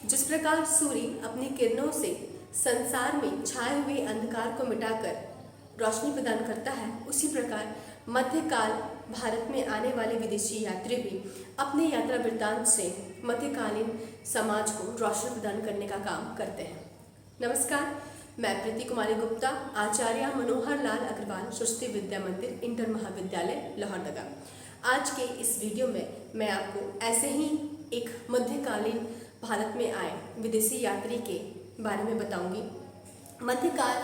जिस प्रकार सूर्य अपनी किरणों से संसार में छाए हुए अंधकार को मिटाकर रोशनी प्रदान करता है, उसी प्रकार मध्यकाल भारत में आने वाले विदेशी यात्री भी अपने यात्रा वृत्तांत से मध्यकालीन समाज को रोशनी प्रदान करने का काम करते हैं। नमस्कार, मैं प्रीति कुमारी गुप्ता, आचार्य मनोहर लाल अग्रवाल सरस्वती विद्या मंदिर इंटर महाविद्यालय लोहरदगा। आज के इस वीडियो में मैं आपको ऐसे ही एक मध्यकालीन भारत में आए विदेशी यात्री के बारे में बताऊंगी। मध्यकाल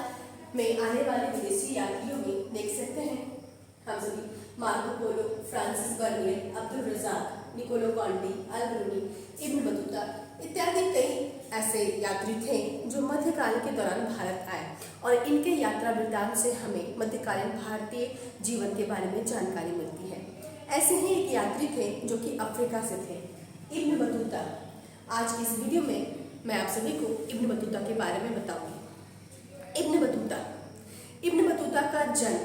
में आने वाले विदेशी यात्रियों में देख सकते हैं हम सभी Marco Polo, Francis Bernier, Abdul Razzaq, Niccolo Conti, Al Biruni, Ibn Battuta इत्यादि कई ऐसे यात्री थे जो मध्यकाल के दौरान भारत आए और इनके यात्रा वृत्तांत से हमें मध्यकालीन भारतीय जीवन के बारे में जानकारी मिलती है। ऐसे ही एक यात्री थे जो कि अफ्रीका से थे, इब्न बतूता। आज की इस वीडियो में मैं आप सभी को इब्न बतूता के बारे में बताऊंगी। इब्न बतूता का जन्म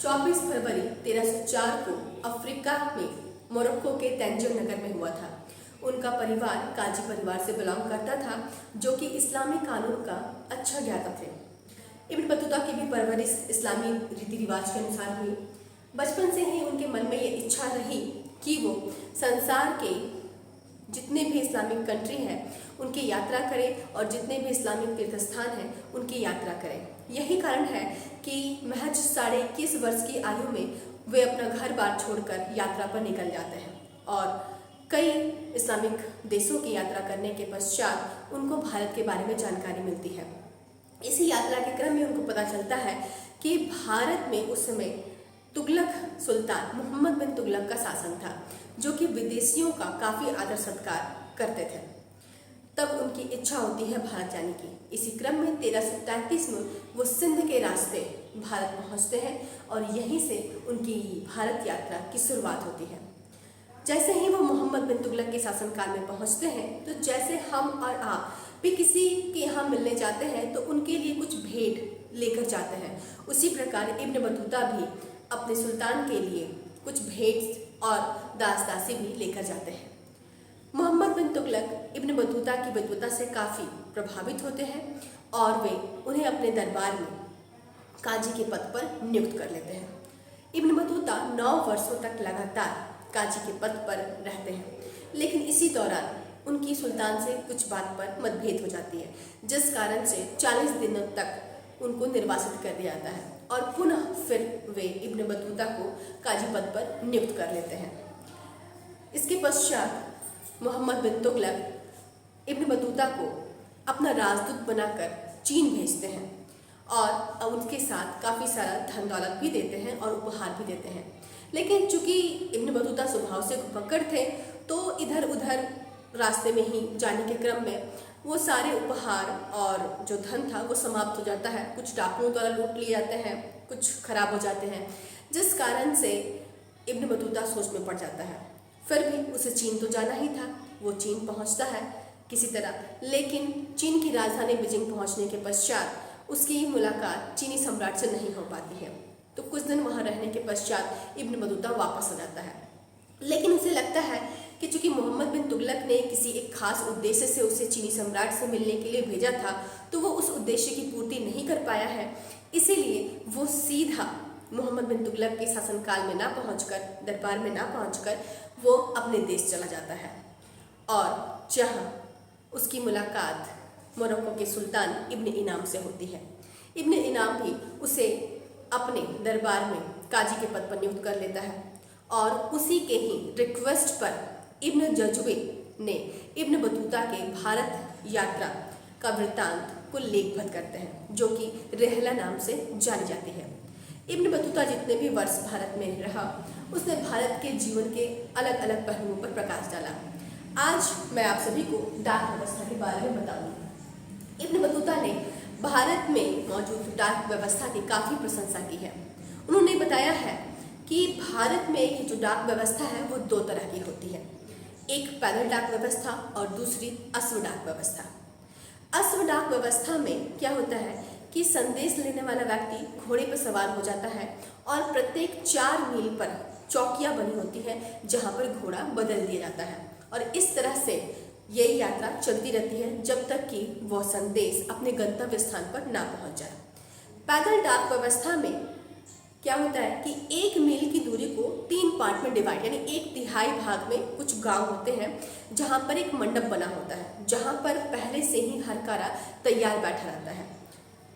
24 फरवरी 1304 को अफ्रीका में मोरक्को के तंजीर नगर में हुआ था। उनका परिवार काजी परिवार से बिलोंग करता था, जो कि इस्लामी कानून का अच्छा ज्ञाता थे। इब्न बतूता की भी परवरिश इस्लामी रीति रिवाज के अनुसार हुई। बचपन से ही उनके मन में ये इच्छा रही कि वो संसार के जितने भी इस्लामिक कंट्री हैं उनकी यात्रा करें और जितने भी इस्लामिक तीर्थस्थान हैं उनकी यात्रा करें। यही कारण है कि महज 21.5 वर्ष की आयु में वे अपना घर बार छोड़कर यात्रा पर निकल जाते हैं और कई इस्लामिक देशों की यात्रा करने के पश्चात उनको भारत के बारे में जानकारी मिलती है। इसी यात्रा के क्रम में उनको पता चलता है कि भारत में उस समय तुगलक सुल्तान मोहम्मद बिन तुगलक का शासन था, जो कि विदेशियों का काफ़ी आदर सत्कार करते थे। तब उनकी इच्छा होती है भारत जाने की। इसी क्रम में 1333 में वो सिंध के रास्ते भारत पहुंचते हैं और यहीं से उनकी भारत यात्रा की शुरुआत होती है। जैसे ही वो मोहम्मद बिन तुगलक के शासनकाल में पहुंचते हैं, तो जैसे हम और आप भी किसी के यहाँ मिलने जाते हैं तो उनके लिए कुछ भेंट लेकर जाते हैं, उसी प्रकार इब्न बतूता भी अपने सुल्तान के लिए कुछ भेंट और दास दासी भी लेकर जाते हैं। मोहम्मद बिन तुगलक इब्न बतूता की विद्वता से काफ़ी प्रभावित होते हैं और वे उन्हें अपने दरबार में काजी के पद पर नियुक्त कर लेते हैं। इब्न बतूता 9 वर्षों तक लगातार काजी के पद पर रहते हैं, लेकिन इसी दौरान उनकी सुल्तान से कुछ बात पर मतभेद हो जाती है, जिस कारण से 40 दिनों तक उनको निर्वासित कर दिया जाता है और पुनः फिर वे इब्न बतूता को काजी पद पर नियुक्त कर लेते हैं। इसके पश्चात मोहम्मद बिन तुगलक इब्न बतूता को अपना राजदूत बनाकर चीन भेजते हैं और उनके साथ काफ़ी सारा धन दौलत भी देते हैं और उपहार भी देते हैं। लेकिन चूंकि इब्न बतूता स्वभाव से कुपकड़ थे, तो इधर उधर रास्ते में ही जाने के क्रम में वो सारे उपहार और जो धन था वो समाप्त हो जाता है। कुछ डाकुओं द्वारा लूट लिए जाते हैं, कुछ खराब हो जाते हैं, जिस कारण से इब्न बतूता सोच में पड़ जाता है। फिर भी उसे चीन तो जाना ही था। वो चीन पहुंचता है किसी तरह, लेकिन चीन की राजधानी बीजिंग पहुंचने के पश्चात उसकी मुलाकात चीनी सम्राट से नहीं हो पाती है। तो कुछ दिन वहां रहने के पश्चात इब्न बतूता वापस आ जाता है, लेकिन उसे लगता है कि चूंकि मोहम्मद बिन तुगलक ने किसी एक खास उद्देश्य से उसे चीनी सम्राट से मिलने के लिए भेजा था, तो वो उस उद्देश्य की पूर्ति नहीं कर पाया है। इसीलिए वो सीधा मोहम्मद बिन तुगलक के शासनकाल में ना पहुंचकर, दरबार में ना पहुंचकर वो अपने देश चला जाता है और जहां उसकी मुलाकात मोरक्को के सुल्तान इब्न इनाम से होती है। इब्न इनाम भी उसे अपने दरबार में काजी के पद पर नियुक्त कर लेता है और उसी के ही रिक्वेस्ट पर इब्न जजुवे ने इब्न बतूता के भारत यात्रा का वृत्तांत को लेखबद्ध करते हैं, जो कि रहला नाम से जानी जाती है। इब्न बतूता जितने भी वर्ष भारत में रहा, उसने भारत के जीवन के अलग अलग पहलुओं पर प्रकाश डाला। आज मैं आप सभी को डाक व्यवस्था के बारे में बताऊंगी। इब्न बतूता ने भारत में मौजूद डाक व्यवस्था की काफ़ी प्रशंसा की है। उन्होंने बताया है कि भारत में ये जो डाक व्यवस्था है वो 2 तरह की होती है, एक पैदल डाक व्यवस्था और दूसरी अश्व डाक व्यवस्था। अश्व डाक व्यवस्था में क्या होता है कि संदेश लेने वाला व्यक्ति घोड़े पर सवार हो जाता है और प्रत्येक 4 मील पर चौकियां बनी होती है जहां पर घोड़ा बदल दिया जाता है और इस तरह से ये यात्रा चलती रहती है जब तक कि वह संदेश अपने गंतव्य स्थान पर ना पहुंच जाए। पैदल डाक व्यवस्था में क्या होता है कि 1 मील की दूरी को 3 पार्ट में डिवाइड, यानी 1/3 भाग में कुछ गांव होते हैं जहां पर एक मंडप बना होता है, जहां पर पहले से ही हरकारा तैयार बैठा रहता है।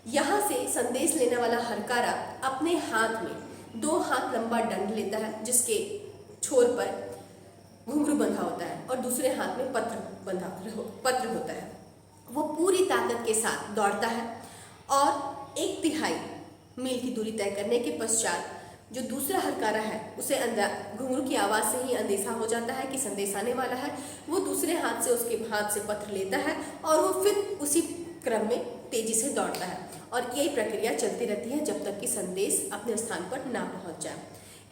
यहाँ से संदेश लेने वाला हरकारा अपने हाथ में 2 हाथ लंबा दंड लेता है, जिसके छोर पर घुंघरू बंधा होता है और दूसरे हाथ में पत्र होता है। वो पूरी ताकत के साथ दौड़ता है और 1/3 मील की दूरी तय करने के पश्चात जो दूसरा हरकारा है उसे घुंघरू की आवाज़ से ही अंदेशा हो जाता है कि संदेश आने वाला है। वो दूसरे हाथ से उसके हाथ से पत्र लेता है और वो फिर उसी क्रम में तेजी से दौड़ता है और यही प्रक्रिया चलती रहती है जब तक कि संदेश अपने स्थान पर ना पहुंच जाए।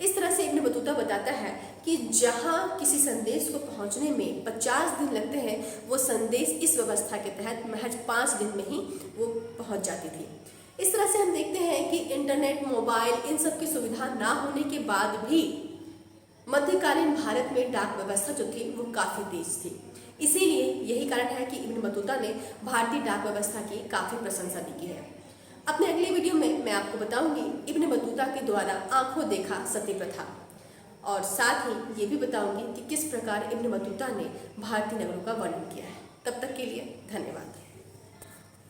इस तरह से इब्न बतूता बताता है कि जहां किसी संदेश को पहुंचने में 50 दिन लगते हैं, वो संदेश इस व्यवस्था के तहत महज 5 दिन में ही वो पहुंच जाती थी। इस तरह से हम देखते हैं कि इंटरनेट, मोबाइल, इन सब की सुविधा ना होने के बाद भी मध्यकालीन भारत में डाक व्यवस्था जो थी वो काफ़ी तेज थी। इसीलिए यही कारण है कि इब्न बतूता ने भारतीय डाक व्यवस्था की काफ़ी प्रशंसा भी की है। अपने अगले वीडियो में मैं आपको बताऊंगी इब्न बतूता के द्वारा आंखों देखा सती प्रथा, और साथ ही ये भी बताऊंगी कि किस प्रकार इब्न बतूता ने भारतीय नगरों का वर्णन किया है। तब तक के लिए धन्यवाद।